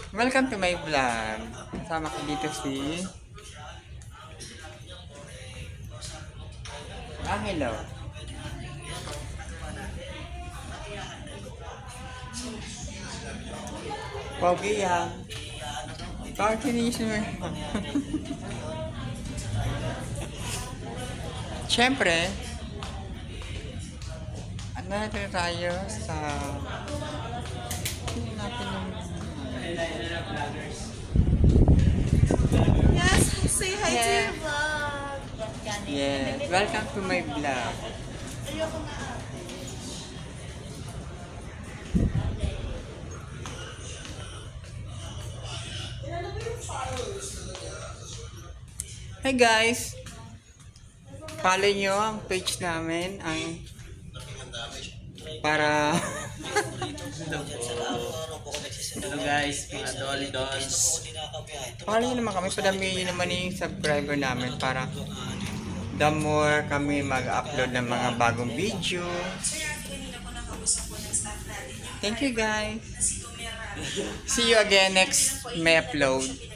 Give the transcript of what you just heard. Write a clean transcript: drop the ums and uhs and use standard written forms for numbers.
Welcome to my vlog. Kasama ko dito si... hello. Pogi yan. Cartoonist mo. Siyempre, ano natin tayo sa... Tingnan natin yung... Yes, say hi to Yeah. your vlog. Yes, welcome to my vlog. Ayoko na. Hey guys! Follow nyo ang page namin, ang... Para... Hello guys, mga Dolly Dolls. Follow nyo naman kami, padamihin naman yung subscriber namin para the more kami mag-upload ng mga bagong video. Thank you guys! See you again next may upload.